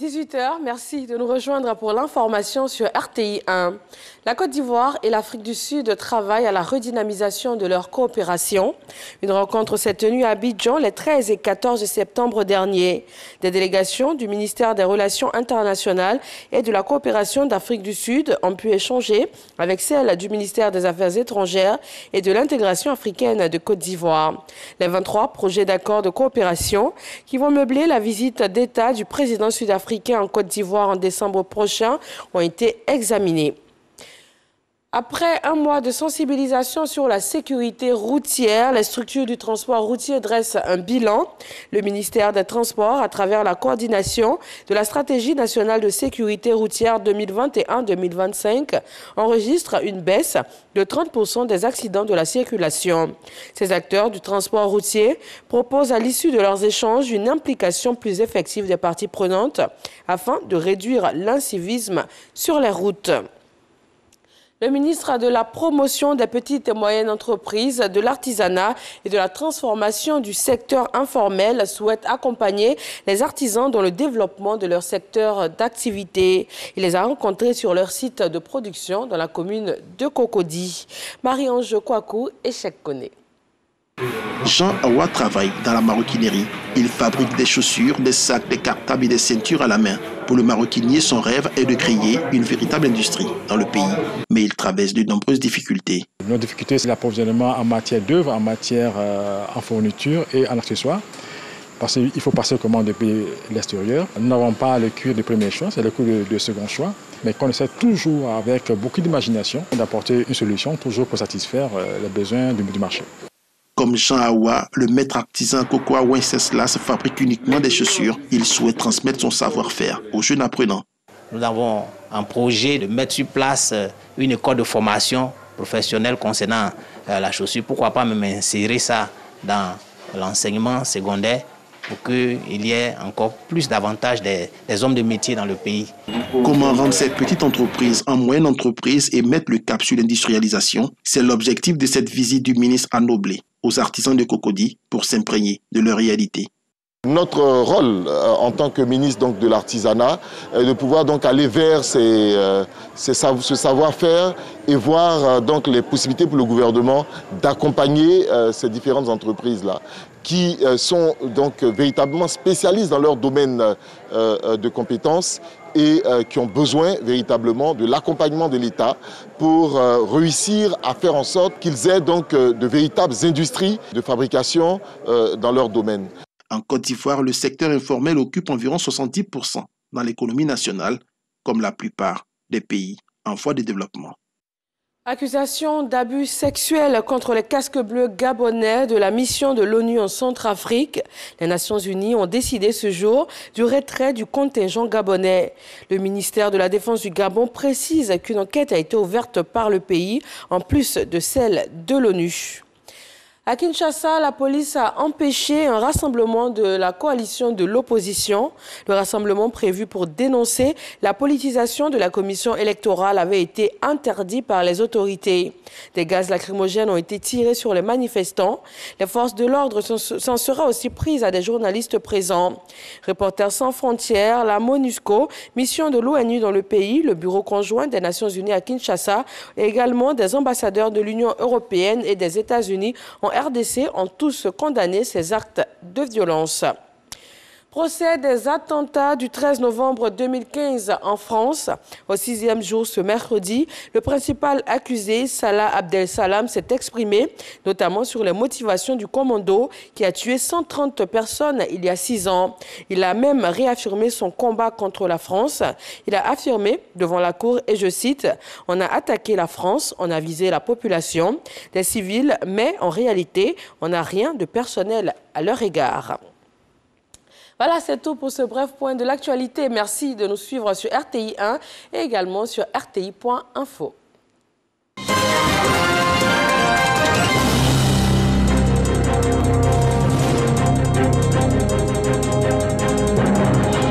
18h, merci de nous rejoindre pour l'information sur RTI 1. La Côte d'Ivoire et l'Afrique du Sud travaillent à la redynamisation de leur coopération. Une rencontre s'est tenue à Abidjan les 13 et 14 septembre dernier. Des délégations du ministère des Relations internationales et de la coopération d'Afrique du Sud ont pu échanger avec celles du ministère des Affaires étrangères et de l'intégration africaine de Côte d'Ivoire. Les 23 projets d'accord de coopération qui vont meubler la visite d'État du président sud-africain en Côte d'Ivoire en décembre prochain ont été examinés. Après un mois de sensibilisation sur la sécurité routière, les structures du transport routier dressent un bilan. Le ministère des Transports, à travers la coordination de la stratégie nationale de sécurité routière 2021-2025, enregistre une baisse de 30% des accidents de la circulation. Ces acteurs du transport routier proposent à l'issue de leurs échanges une implication plus effective des parties prenantes afin de réduire l'incivisme sur les routes. Le ministre de la Promotion des petites et moyennes entreprises, de l'artisanat et de la transformation du secteur informel souhaite accompagner les artisans dans le développement de leur secteur d'activité. Il les a rencontrés sur leur site de production dans la commune de Cocody. Marie-Ange Kouakou et Cheikh Koné. Jean Awa travaille dans la maroquinerie. Il fabrique des chaussures, des sacs, des cartables et des ceintures à la main. Pour le maroquinier, son rêve est de créer une véritable industrie dans le pays. Mais il traverse de nombreuses difficultés. Nos difficultés, c'est l'approvisionnement en matière d'œuvre, en matière en fourniture et en accessoires. Parce qu'il faut passer commande depuis l'extérieur. Nous n'avons pas le cuir de premier choix, c'est le cuir de second choix. Mais qu'on essaie toujours, avec beaucoup d'imagination, d'apporter une solution toujours pour satisfaire les besoins du marché. Comme Jean Awa, le maître artisan Kokoa Wenceslas fabrique uniquement des chaussures. Il souhaite transmettre son savoir-faire aux jeunes apprenants. Nous avons un projet de mettre sur place une école de formation professionnelle concernant la chaussure. Pourquoi pas même insérer ça dans l'enseignement secondaire pour qu'il y ait encore plus davantage des hommes de métier dans le pays. Comment rendre cette petite entreprise en moyenne entreprise et mettre le cap sur l'industrialisation? C'est l'objectif de cette visite du ministre à Noblé aux artisans de Cocody pour s'imprégner de leur réalité. Notre rôle en tant que ministre de l'artisanat est de pouvoir aller vers ce savoir-faire et voir les possibilités pour le gouvernement d'accompagner ces différentes entreprises-là qui sont véritablement spécialistes dans leur domaine de compétences et qui ont besoin véritablement de l'accompagnement de l'État pour réussir à faire en sorte qu'ils aient de véritables industries de fabrication dans leur domaine. En Côte d'Ivoire, le secteur informel occupe environ 70% dans l'économie nationale, comme la plupart des pays en voie de développement. Accusation d'abus sexuels contre les casques bleus gabonais de la mission de l'ONU en Centrafrique. Les Nations Unies ont décidé ce jour du retrait du contingent gabonais. Le ministère de la Défense du Gabon précise qu'une enquête a été ouverte par le pays, en plus de celle de l'ONU. À Kinshasa, la police a empêché un rassemblement de la coalition de l'opposition. Le rassemblement prévu pour dénoncer la politisation de la commission électorale avait été interdit par les autorités. Des gaz lacrymogènes ont été tirés sur les manifestants. Les forces de l'ordre s'en seraient aussi prises à des journalistes présents. Reporters sans frontières, la MONUSCO, mission de l'ONU dans le pays, le bureau conjoint des Nations Unies à Kinshasa et également des ambassadeurs de l'Union européenne et des États-Unis ont RDC ont tous condamné ces actes de violence. Procès des attentats du 13 novembre 2015 en France. Au 6e jour ce mercredi, le principal accusé, Salah Abdel-Salam, s'est exprimé, notamment sur les motivations du commando qui a tué 130 personnes il y a 6 ans. Il a même réaffirmé son combat contre la France. Il a affirmé devant la cour, et je cite, « On a attaqué la France, on a visé la population, des civils, mais en réalité, on n'a rien de personnel à leur égard. » Voilà, c'est tout pour ce bref point de l'actualité. Merci de nous suivre sur RTI 1 et également sur rti.info.